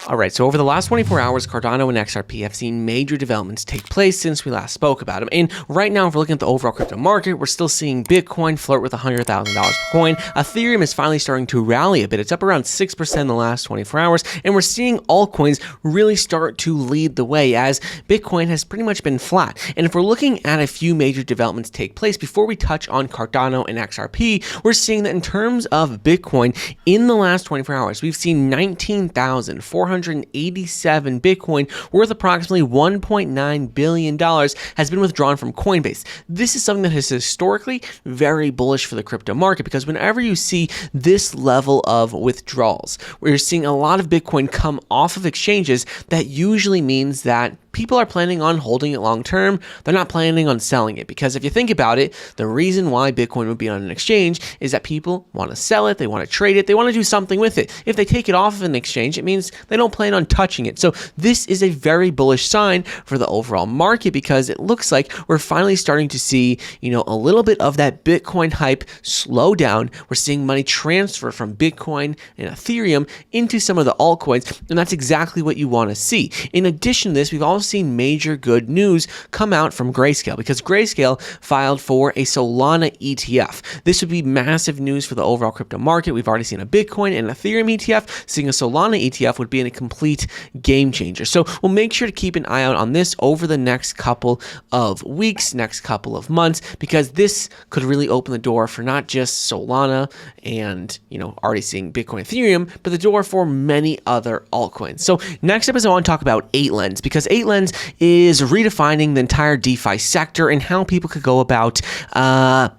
All right, so over the last 24 hours, Cardano and XRP have seen major developments take place since we last spoke about them. And right now, if we're looking at the overall crypto market, we're still seeing Bitcoin flirt with $100,000 per coin. Ethereum is finally starting to rally a bit. It's up around 6% in the last 24 hours. And we're seeing altcoins really start to lead the way as Bitcoin has pretty much been flat. And if we're looking at a few major developments take place, before we touch on Cardano and XRP, we're seeing that in terms of Bitcoin, in the last 24 hours, we've seen 19,487 Bitcoin worth approximately $1.9 billion has been withdrawn from Coinbase. This is something that is historically very bullish for the crypto market because whenever you see this level of withdrawals, where you're seeing a lot of Bitcoin come off of exchanges, that usually means that people are planning on holding it long term. They're not planning on selling it because if you think about it, the reason why Bitcoin would be on an exchange is that people want to sell it, they want to trade it, they want to do something with it. If they take it off of an exchange, it means they don't plan on touching it. So this is a very bullish sign for the overall market because it looks like we're finally starting to see, a little bit of that Bitcoin hype slow down. We're seeing money transfer from Bitcoin and Ethereum into some of the altcoins, and that's exactly what you want to see. In addition to this, we've also seen major good news come out from Grayscale because Grayscale filed for a Solana ETF. This would be massive news for the overall crypto market. We've already seen a Bitcoin and Ethereum ETF. Seeing a Solana ETF would be a complete game changer. So we'll make sure to keep an eye out on this over the next couple of weeks, next couple of months, because this could really open the door for not just Solana and, already seeing Bitcoin, Ethereum, but the door for many other altcoins. So next up is I want to talk about 8lens because 8lens is redefining the entire DeFi sector and how people could go about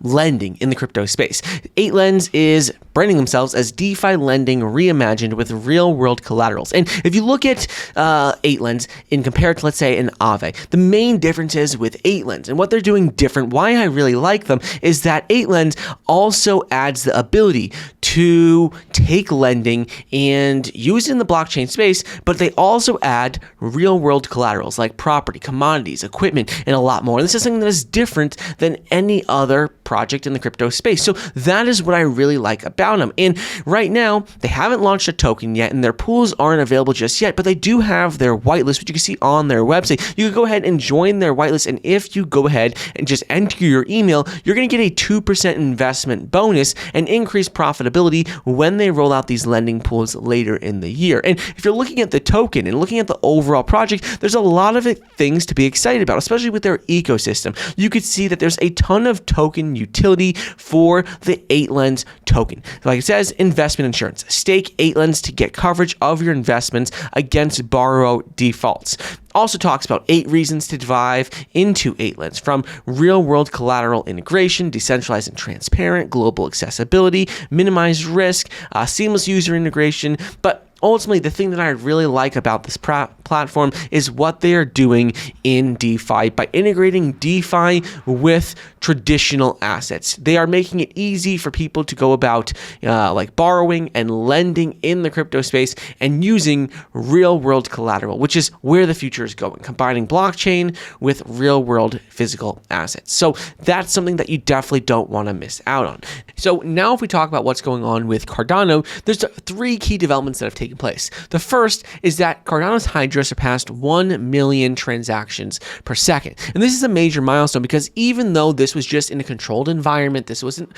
lending in the crypto space. 8lens is branding themselves as DeFi lending reimagined with real-world collaterals. And if you look at 8lens in compared to, let's say, an Aave, the main difference is with 8lens and what they're doing different, why I really like them, is that 8lens also adds the ability to take lending and use it in the blockchain space, but they also add real-world collaterals like property, commodities, equipment, and a lot more. And this is something that is different than any other project in the crypto space. So that is what I really like about them. And right now, they haven't launched a token yet, and their pools aren't available just yet, but they do have their whitelist, which you can see on their website. You can go ahead and join their whitelist, and if you go ahead and just enter your email, you're going to get a 2% investment bonus and increased profitability when they roll out these lending pools later in the year. And if you're looking at the token and looking at the overall project, there's a lot of things to be excited about, especially with their ecosystem. You could see that there's a ton of token utility for the 8lens token. Like it says, investment insurance. Stake 8lens to get coverage of your investments against borrow defaults. Also talks about 8 reasons to dive into 8lens, from real-world collateral integration, decentralized and transparent, global accessibility, minimized risk, seamless user integration, but ultimately, the thing that I really like about this platform is what they are doing in DeFi by integrating DeFi with traditional assets. They are making it easy for people to go about like borrowing and lending in the crypto space and using real-world collateral, which is where the future is going, combining blockchain with real-world physical assets. So that's something that you definitely don't want to miss out on. So now if we talk about what's going on with Cardano, there's 3 key developments that have taken place. The first is that Cardano's Hydra surpassed 1 million transactions per second. And this is a major milestone because even though this was just in a controlled environment, this wasn't,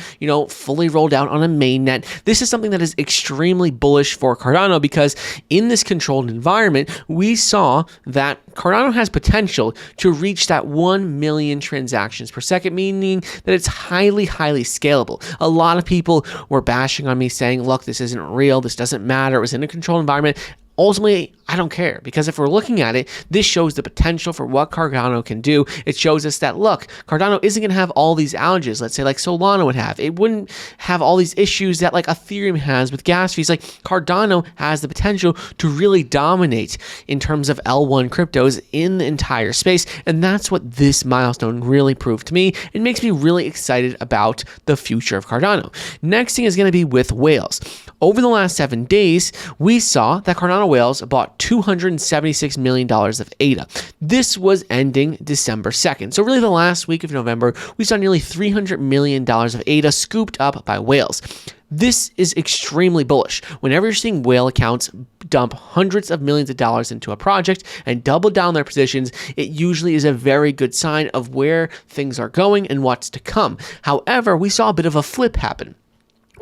fully rolled out on a mainnet, this is something that is extremely bullish for Cardano because in this controlled environment, we saw that Cardano has potential to reach that 1 million transactions per second, meaning that it's highly, highly scalable. A lot of people were bashing on me saying, look, this isn't real, this doesn't matter, it was in a controlled environment. Ultimately, I don't care because if we're looking at it, this shows the potential for what Cardano can do. It shows us that, look, Cardano isn't going to have all these outages, let's say like Solana would have. It wouldn't have all these issues that like Ethereum has with gas fees. Like Cardano has the potential to really dominate in terms of L1 cryptos in the entire space. And that's what this milestone really proved to me. It makes me really excited about the future of Cardano. Next thing is going to be with whales. Over the last 7 days, we saw that Cardano Cardano whales bought $276 million of ADA. This was ending December 2nd. So really the last week of November, we saw nearly $300 million of ADA scooped up by whales. This is extremely bullish. Whenever you're seeing whale accounts dump hundreds of millions of dollars into a project and double down their positions, it usually is a very good sign of where things are going and what's to come. However, we saw a bit of a flip happen,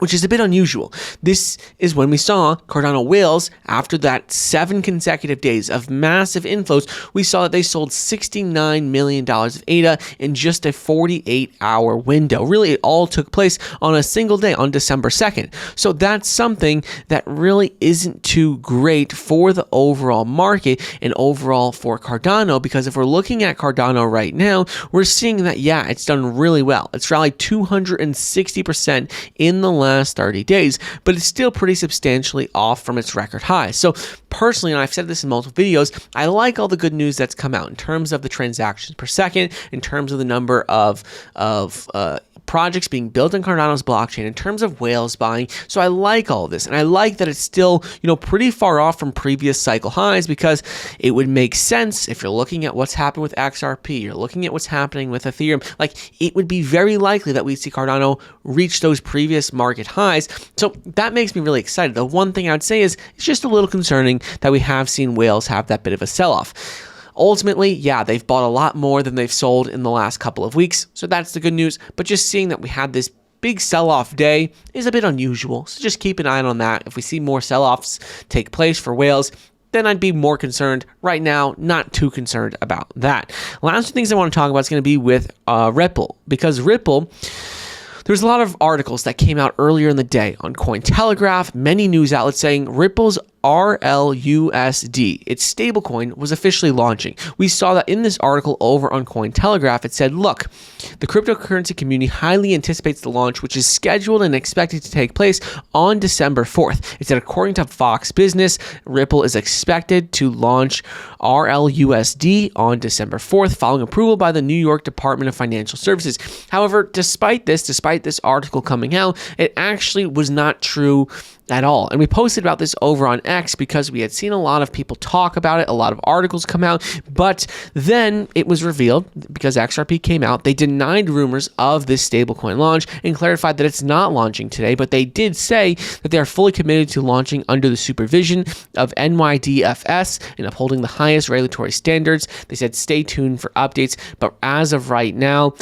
which is a bit unusual. This is when we saw Cardano whales, after that 7 consecutive days of massive inflows, we saw that they sold $69 million of ADA in just a 48-hour window. Really, it all took place on a single day on December 2nd. So that's something that really isn't too great for the overall market and overall for Cardano, because if we're looking at Cardano right now, we're seeing that, yeah, it's done really well. It's rallied 260% in the last 30 days, but it's still pretty substantially off from its record high. So personally, and I've said this in multiple videos, I like all the good news that's come out in terms of the transactions per second, in terms of the number of projects being built on Cardano's blockchain, in terms of whales buying. So I like all of this, and I like that it's still, pretty far off from previous cycle highs, because it would make sense if you're looking at what's happened with XRP, you're looking at what's happening with Ethereum, like it would be very likely that we'd see Cardano reach those previous market highs. So that makes me really excited. The one thing I would say is it's just a little concerning that we have seen whales have that bit of a sell-off. Ultimately, yeah, they've bought a lot more than they've sold in the last couple of weeks, so that's the good news. But just seeing that we had this big sell-off day is a bit unusual, so just keep an eye on that. If we see more sell-offs take place for whales, then I'd be more concerned. Right now, not too concerned about that. Last two things I want to talk about is going to be with Ripple, because Ripple, there's a lot of articles that came out earlier in the day on Cointelegraph, many news outlets saying Ripple's RLUSD, its stablecoin, was officially launching. We saw that in this article over on Cointelegraph. It said, look, the cryptocurrency community highly anticipates the launch, which is scheduled and expected to take place on December 4th. It said, according to Fox Business, Ripple is expected to launch RLUSD on December 4th, following approval by the New York Department of Financial Services. However, despite this article coming out, it actually was not true at all. And we posted about this over on X because we had seen a lot of people talk about it, a lot of articles come out, but then it was revealed, because XRP came out, they denied rumors of this stablecoin launch and clarified that it's not launching today, but they did say that they are fully committed to launching under the supervision of NYDFS and upholding the highest regulatory standards. They said stay tuned for updates, but as of right now,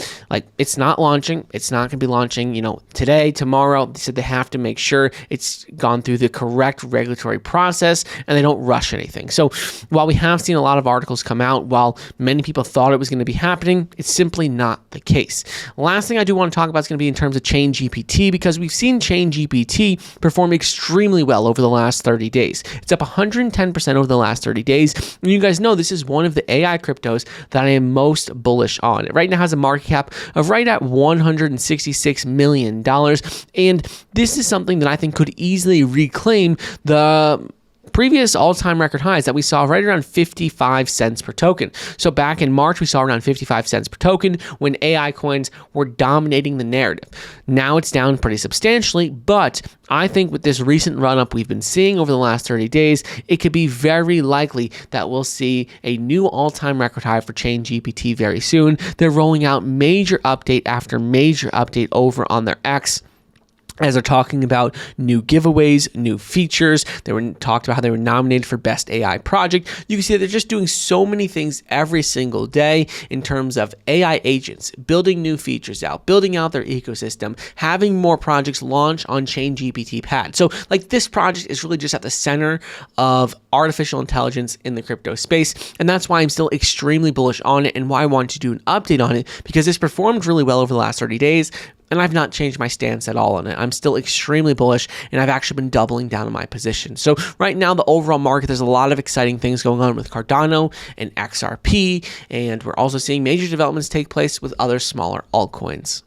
it's not launching. It's not going to be launching, today, tomorrow. They said they have to make sure it's gone through the correct regulatory process and they don't rush anything. So while we have seen a lot of articles come out, while many people thought it was going to be happening, it's simply not the case. Last thing I do want to talk about is going to be in terms of ChainGPT, because we've seen ChainGPT perform extremely well over the last 30 days. It's up 110% over the last 30 days. And you guys know this is one of the AI cryptos that I am most bullish on. It right now has a market cap of right at $166 million. And this is something that I think could easily reclaim the previous all-time record highs that we saw right around 55 cents per token. So back in March, we saw around 55 cents per token when AI coins were dominating the narrative. Now it's down pretty substantially, but I think with this recent run-up we've been seeing over the last 30 days, it could be very likely that we'll see a new all-time record high for ChainGPT very soon. They're rolling out major update after major update over on their X, as they're talking about new giveaways, new features. They were talked about how they were nominated for Best AI Project. You can see that they're just doing so many things every single day in terms of AI agents, building new features out, building out their ecosystem, having more projects launch on ChainGPT pad. So this project is really just at the center of artificial intelligence in the crypto space. And that's why I'm still extremely bullish on it and why I want to do an update on it, because this performed really well over the last 30 days. And I've not changed my stance at all on it. I'm still extremely bullish, and I've actually been doubling down on my position. So right now, the overall market, there's a lot of exciting things going on with Cardano and XRP, and we're also seeing major developments take place with other smaller altcoins.